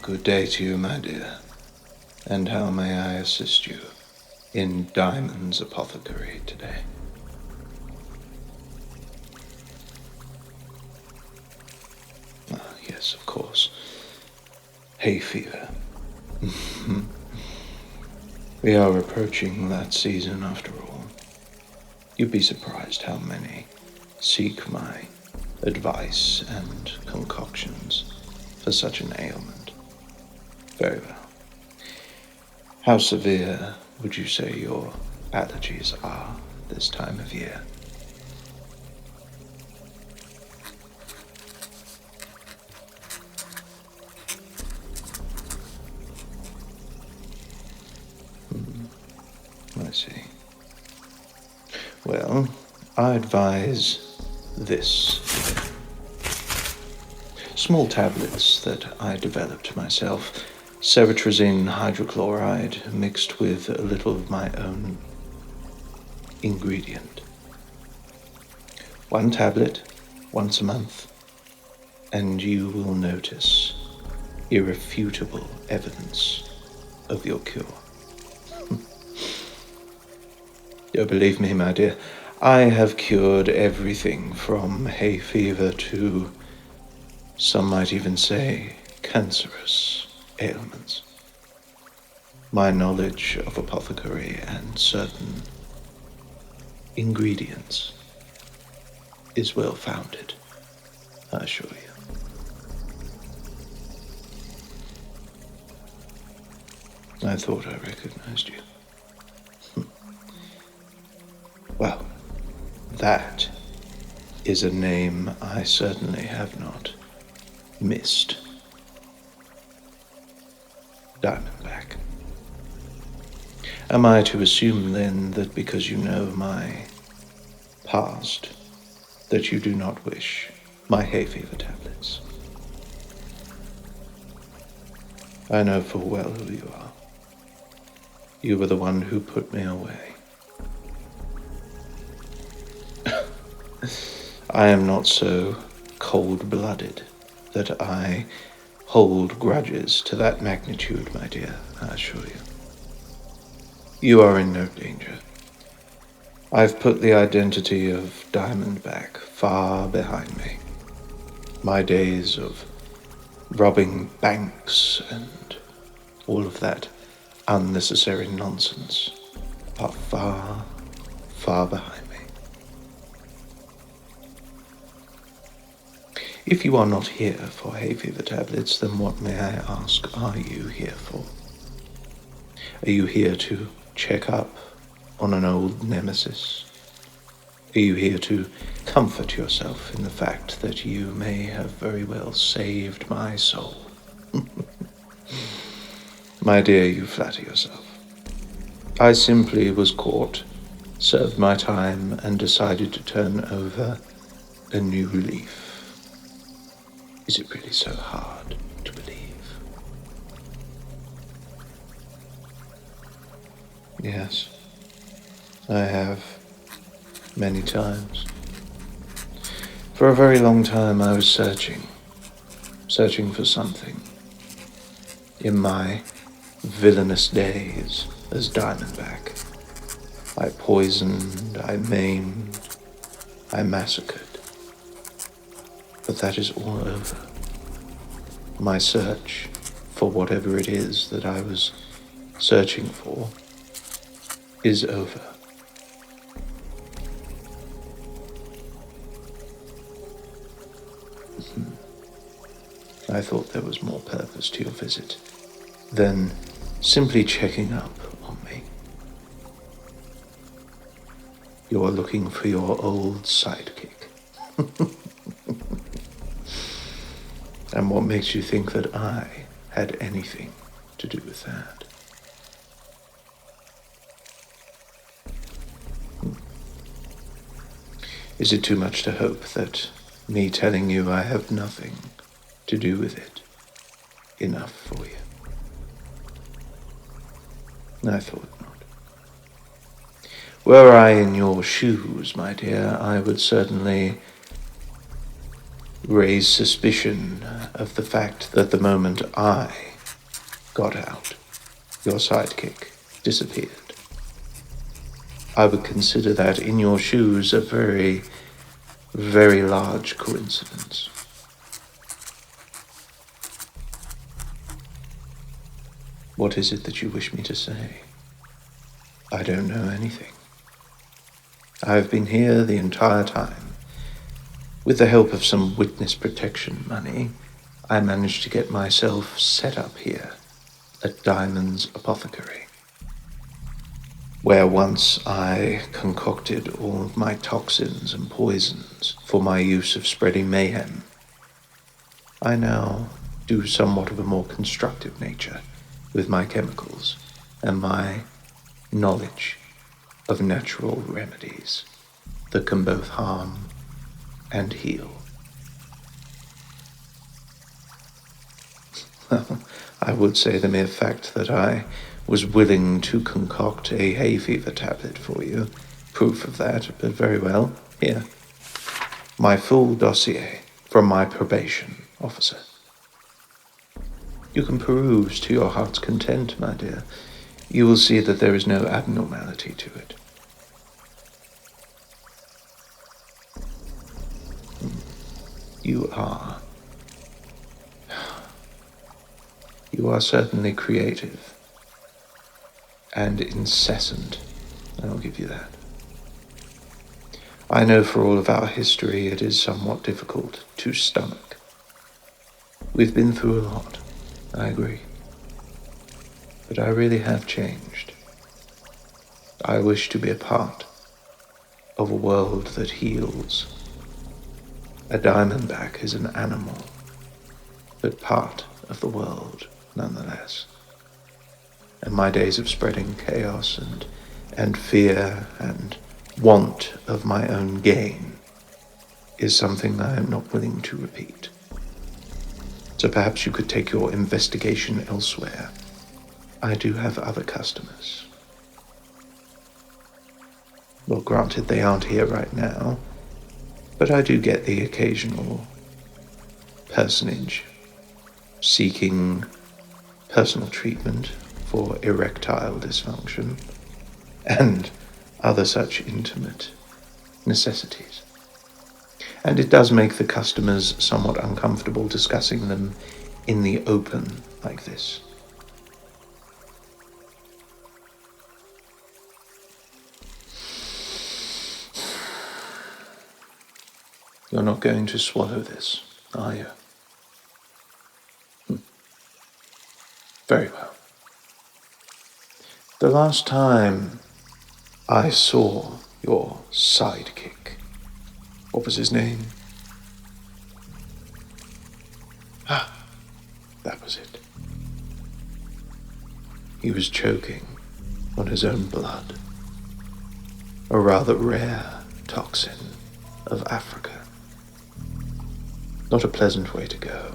Good day to you, my dear. And how may I assist you in Diamond's Apothecary today? Yes, of course. Hay fever. We are approaching that season after all. You'd be surprised how many seek my advice and concoctions for such an ailment. Very well. How severe would you say your allergies are this time of year? I see. Well, I advise this. Small tablets that I developed myself, ceritrozine hydrochloride mixed with a little of my own ingredient. 1 tablet once a month, and you will notice irrefutable evidence of your cure. Oh, believe me, my dear, I have cured everything from hay fever to, some might even say, cancerous ailments. My knowledge of apothecary and certain ingredients is well founded, I assure you. I thought I recognized you. Well, that is a name I certainly have not missed. Diamondback. Am I to assume then that because you know my past, that you do not wish my hay fever tablets? I know full well who you are. You were the one who put me away. I am not so cold-blooded that I hold grudges to that magnitude, my dear, I assure you. You are in no danger. I've put the identity of Diamondback far behind me. My days of robbing banks and all of that unnecessary nonsense are far, far behind me. If you are not here for hay fever tablets, then what, may I ask, are you here for? Are you here to check up on an old nemesis? Are you here to comfort yourself in the fact that you may have very well saved my soul? My dear, you flatter yourself. I simply was caught, served my time, and decided to turn over a new leaf. Is it really so hard to believe? Yes, I have many times. For a very long time I was searching for something. In my villainous days as Diamondback, I poisoned, I maimed, I massacred. But that is all over. My search for whatever it is that I was searching for is over. I thought there was more purpose to your visit than simply checking up on me. You are looking for your old sidekick. And what makes you think that I had anything to do with that? Is it too much to hope that me telling you I have nothing to do with it enough for you? I thought not. Were I in your shoes, my dear, I would certainly raise suspicion of the fact that the moment I got out, your sidekick disappeared. I would consider that in your shoes a very, very large coincidence. What is it that you wish me to say? I don't know anything. I've been here the entire time. With the help of some witness protection money, I managed to get myself set up here at Diamond's Apothecary, where once I concocted all of my toxins and poisons for my use of spreading mayhem. I now do somewhat of a more constructive nature with my chemicals and my knowledge of natural remedies that can both harm and heal. Well, I would say the mere fact that I was willing to concoct a hay fever tablet for you, proof of that, but very well. Here, my full dossier from my probation officer. You can peruse to your heart's content, my dear. You will see that there is no abnormality to it. You are certainly creative and incessant, I'll give you that. I know for all of our history it is somewhat difficult to stomach. We've been through a lot, I agree. But I really have changed. I wish to be a part of a world that heals. A Diamondback is an animal, but part of the world nonetheless. And my days of spreading chaos and fear and want of my own gain is something that I am not willing to repeat. So perhaps you could take your investigation elsewhere. I do have other customers. Well, granted, they aren't here right now, but I do get the occasional personage seeking personal treatment for erectile dysfunction and other such intimate necessities. And it does make the customers somewhat uncomfortable discussing them in the open like this. You're not going to swallow this, are you? Very well. The last time I saw your sidekick, what was his name? That was it. He was choking on his own blood, a rather rare toxin of Africa. Not a pleasant way to go.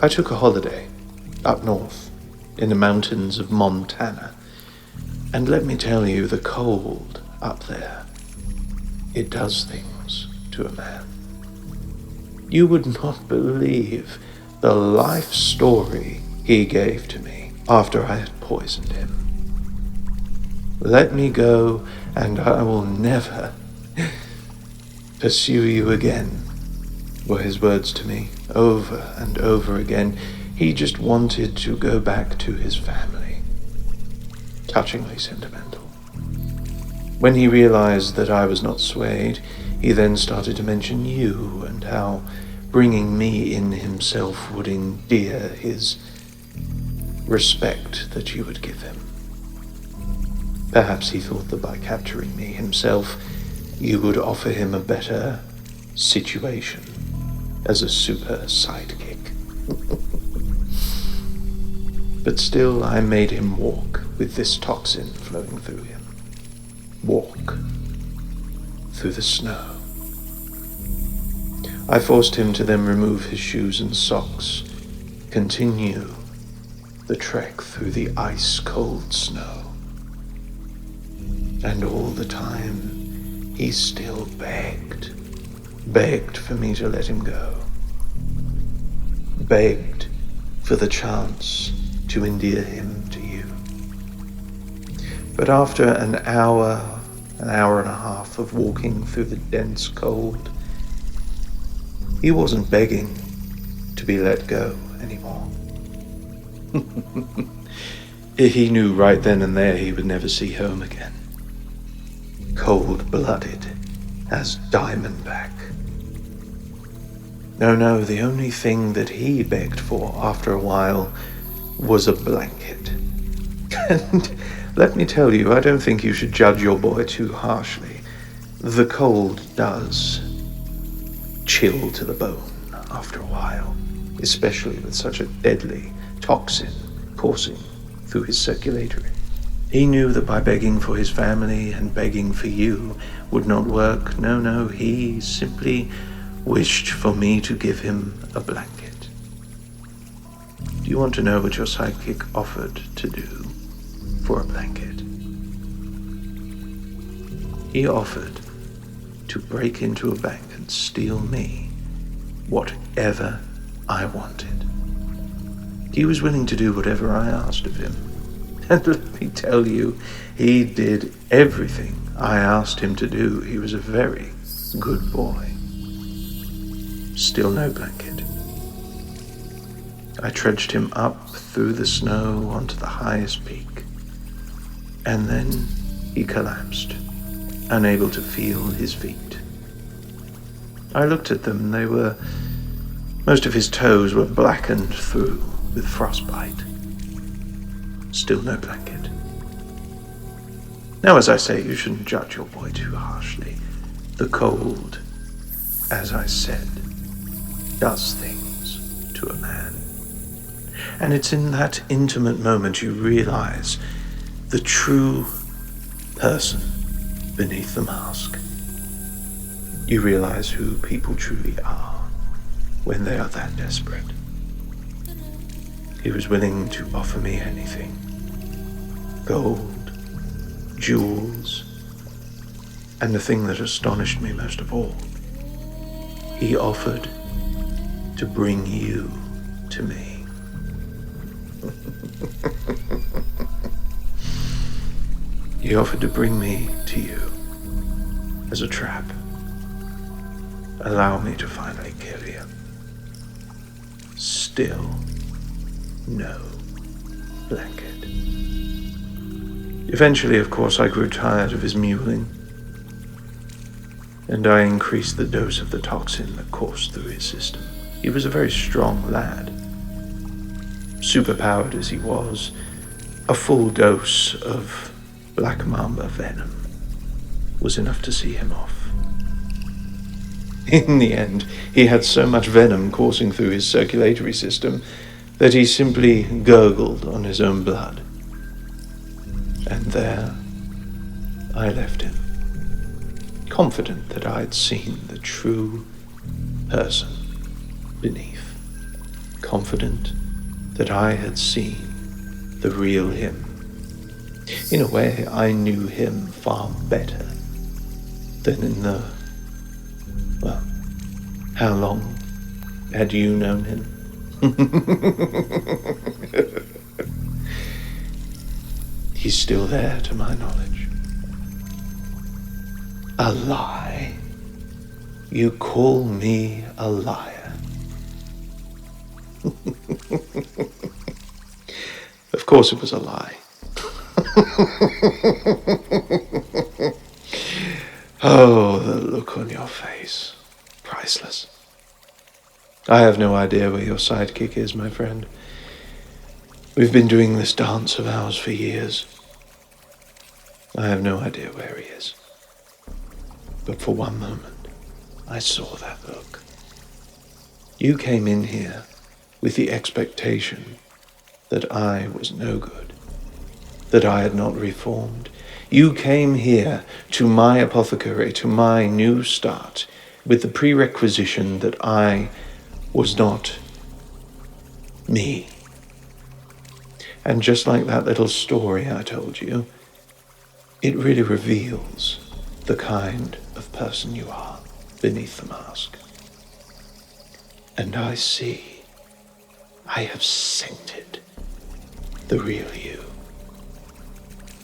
I took a holiday up north in the mountains of Montana, and let me tell you, the cold up there, it does things to a man. You would not believe the life story he gave to me after I had poisoned him. Let me go, and I will never pursue you again, were his words to me, over and over again. He just wanted to go back to his family. Touchingly sentimental. When he realized that I was not swayed, he then started to mention you and how bringing me in himself would endear his respect that you would give him. Perhaps he thought that by capturing me himself, you would offer him a better situation as a super sidekick. But still, I made him walk with this toxin flowing through him. Walk through the snow. I forced him to then remove his shoes and socks, continue the trek through the ice-cold snow. And all the time, he still begged begged for me to let him go, begged for the chance to endear him to you. But after an hour and a half of walking through the dense cold, he wasn't begging to be let go anymore. He knew right then and there he would never see home again. Cold-blooded as Diamondback. No, the only thing that he begged for after a while was a blanket. And let me tell you, I don't think you should judge your boy too harshly. The cold does chill to the bone after a while, especially with such a deadly toxin coursing through his circulatory. He knew that by begging for his family and begging for you would not work. No, he simply wished for me to give him a blanket. Do you want to know what your sidekick offered to do for a blanket? He offered to break into a bank and steal me whatever I wanted. He was willing to do whatever I asked of him. And let me tell you, he did everything I asked him to do. He was a very good boy. Still no blanket. I trudged him up through the snow onto the highest peak. And then he collapsed, unable to feel his feet. I looked at them. Most of his toes were blackened through with frostbite. Still no blanket. Now, as I say, you shouldn't judge your boy too harshly. The cold, as I said, does things to a man. And it's in that intimate moment you realize the true person beneath the mask. You realize who people truly are when they are that desperate. He was willing to offer me anything. Gold, jewels, and the thing that astonished me most of all, he offered to bring you to me. He offered to bring me to you as a trap. Allow me to finally kill you. Still no blanket. Eventually, of course, I grew tired of his mewling, and I increased the dose of the toxin that coursed through his system. He was a very strong lad. Superpowered as he was, a full dose of Black Mamba venom was enough to see him off. In the end, he had so much venom coursing through his circulatory system that he simply gurgled on his own blood. And there I left him, confident that I had seen the true person beneath, confident that I had seen the real him. In a way, I knew him far better than in the... Well, how long had you known him? He's still there, to my knowledge. A lie? You call me a liar? Of course it was a lie. Oh, the look on your face. Priceless. I have no idea where your sidekick is, my friend. We've been doing this dance of ours for years. I have no idea where he is. But for one moment, I saw that look. You came in here with the expectation that I was no good, that I had not reformed. You came here to my apothecary, to my new start, with the prerequisition that I was not me. And just like that little story I told you, it really reveals the kind of person you are. beneath the mask. And I see I have scented the real you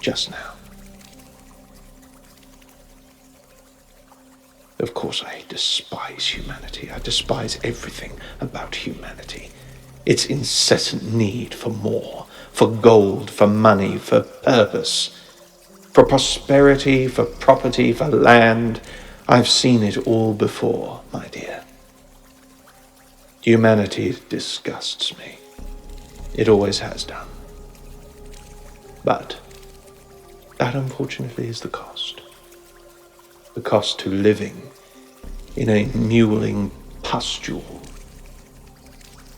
just now. Of course, I despise humanity. I despise everything about humanity. Its incessant need for more, for gold, for money, for purpose, for prosperity, for property, for land. I've seen it all before, my dear. Humanity disgusts me. It always has done. But that, unfortunately, is the cost. The cost to living in a mewling pustule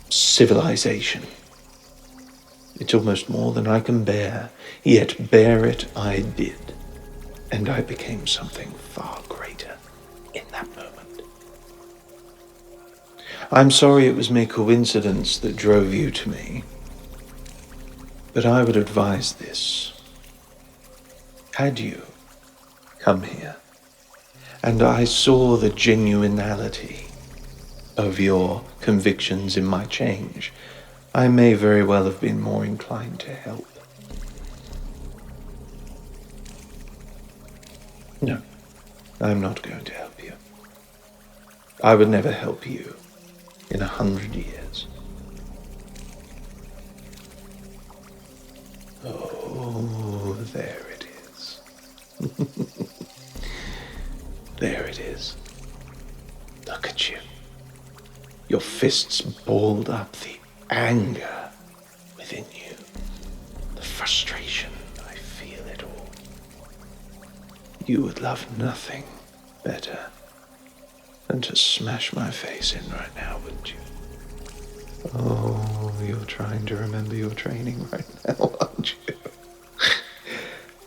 civilization. It's almost more than I can bear, yet bear it I did, and I became something far greater in that moment. I'm sorry it was mere coincidence that drove you to me, but I would advise this. Had you come here, and I saw the genuinity of your convictions in my change, I may very well have been more inclined to help. No, I'm not going to help you. I would never help you in 100 years. Oh, there it is. There it is. Look at you. Your fists balled up, the anger within you, the frustration. I feel it all. You would love nothing better than to smash my face in right now, wouldn't you? Oh, you're trying to remember your training right now, aren't you?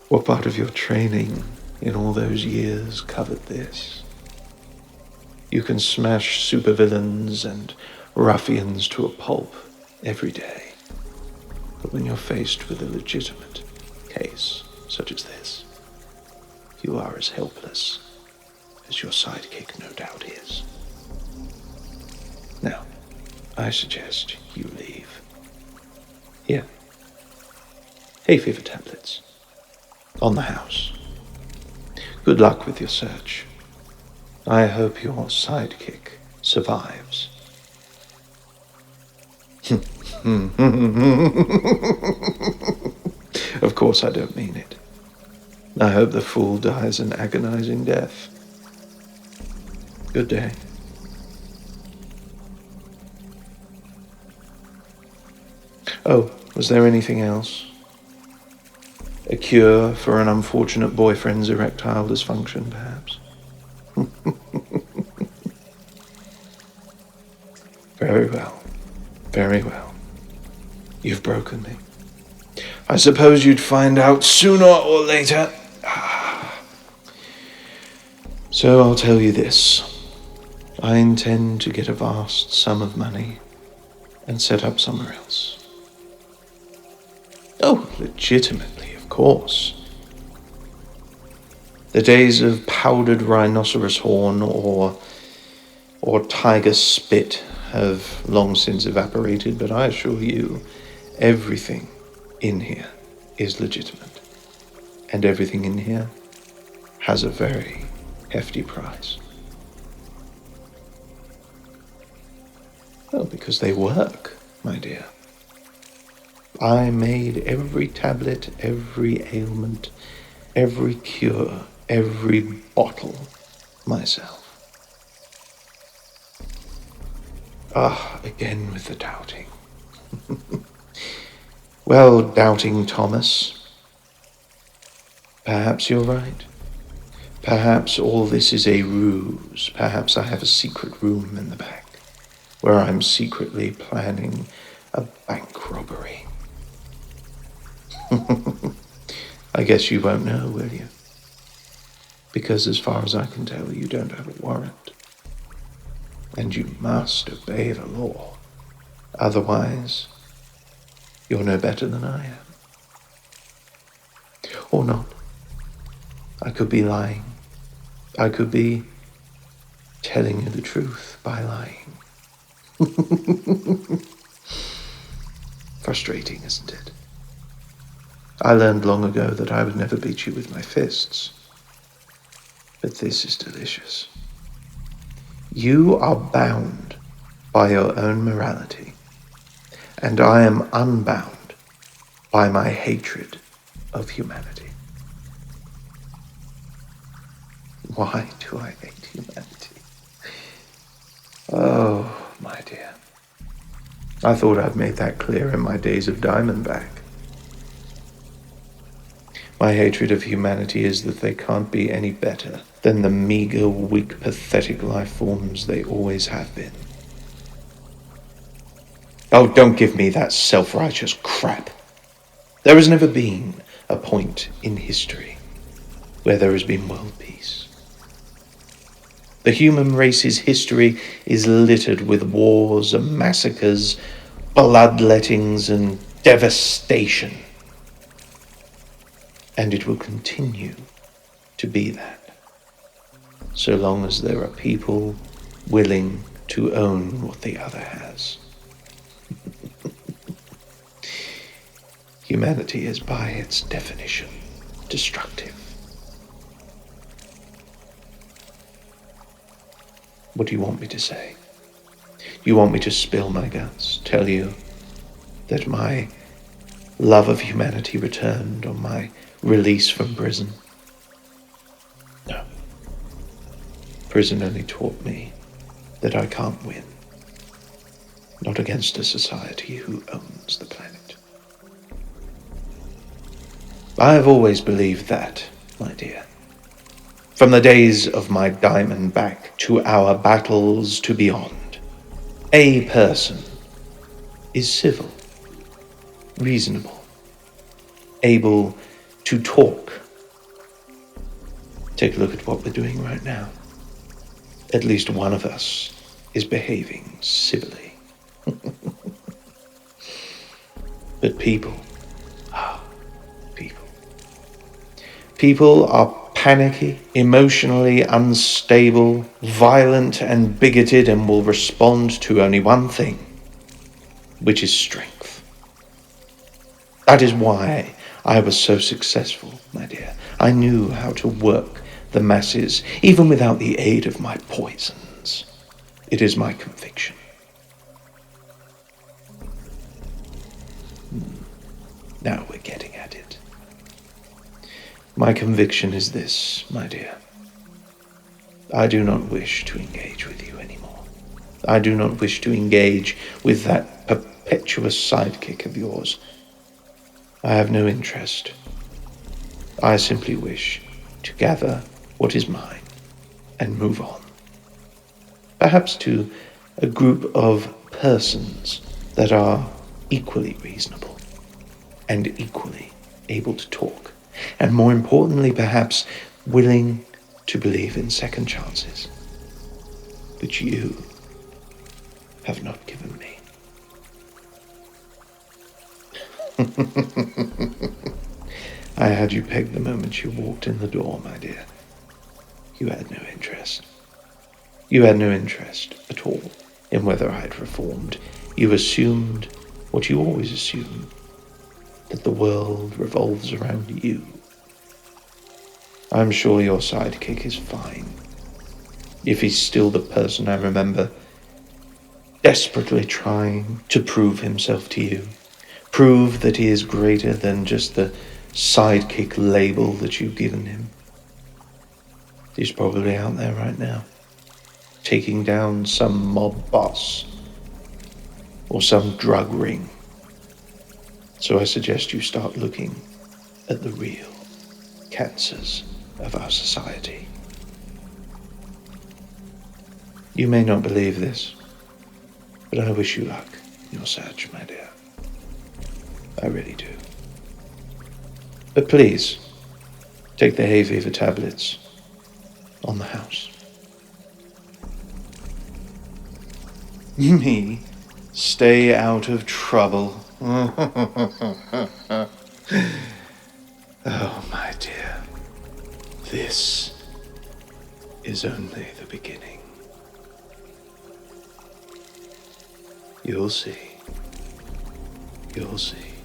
What part of your training in all those years covered this? You can smash supervillains and ruffians to a pulp every day. But when you're faced with a legitimate case such as this, you are as helpless as your sidekick no doubt is. Now, I suggest you leave. Here. Hay fever tablets. On the house. Good luck with your search. I hope your sidekick survives. Of course I don't mean it. I hope the fool dies an agonizing death. Good day. Oh, was there anything else? A cure for an unfortunate boyfriend's erectile dysfunction, perhaps? Very well. Very well. You've broken me. I suppose you'd find out sooner or later. So I'll tell you this. I intend to get a vast sum of money and set up somewhere else. Oh, legitimately, of course. The days of powdered rhinoceros horn or tiger spit have long since evaporated, but I assure you, everything in here is legitimate. And everything in here has a very hefty price. Well, because they work, my dear. I made every tablet, every ailment, every cure, every bottle myself. Again with the doubting. Well, doubting Thomas, perhaps you're right. Perhaps all this is a ruse. Perhaps I have a secret room in the back where I'm secretly planning a bank robbery. I guess you won't know, will you? Because as far as I can tell, you don't have a warrant. And you must obey the law. Otherwise, you're no better than I am. Or not. I could be lying. I could be telling you the truth by lying. Frustrating, isn't it? I learned long ago that I would never beat you with my fists. But this is delicious. You are bound by your own morality, and I am unbound by my hatred of humanity. Why do I hate humanity? Oh, my dear. I thought I'd made that clear in my days of Diamondback. My hatred of humanity is that they can't be any better than the meager, weak, pathetic life forms they always have been. Oh, don't give me that self-righteous crap. There has never been a point in history where there has been world peace. The human race's history is littered with wars and massacres, bloodlettings and devastation. And it will continue to be that, so long as there are people willing to own what the other has. Humanity is, by its definition, destructive. What do you want me to say? You want me to spill my guts, tell you that my love of humanity returned on my release from prison? No. Prison only taught me that I can't win. Not against a society who owns the planet. I have always believed that, my dear. From the days of my Diamondback to our battles to beyond, a person is civil, reasonable, able to talk. Take a look at what we're doing right now. At least one of us is behaving civilly. But people, people are panicky, emotionally unstable, violent and bigoted, and will respond to only one thing, which is strength. That is why I was so successful, my dear. I knew how to work the masses, even without the aid of my poisons. It is my conviction. Now we're getting at it. My conviction is this, my dear. I do not wish to engage with you anymore. I do not wish to engage with that perpetuous sidekick of yours. I have no interest. I simply wish to gather what is mine and move on. Perhaps to a group of persons that are equally reasonable and equally able to talk, and more importantly, perhaps willing to believe in second chances, which you have not given me. I had you pegged the moment you walked in the door, my dear. You had no interest. You had no interest at all in whether I had reformed. You assumed what you always assume, that the world revolves around you. I'm sure your sidekick is fine, if he's still the person I remember, desperately trying to prove himself to you, prove that he is greater than just the sidekick label that you've given him. He's probably out there right now, taking down some mob boss or some drug ring. So I suggest you start looking at the real cancers of our society. You may not believe this, but I wish you luck in your search, my dear. I really do. But please, take the hay fever tablets on the house. Me? Stay out of trouble. Oh, my dear. This is only the beginning. You'll see. You'll see.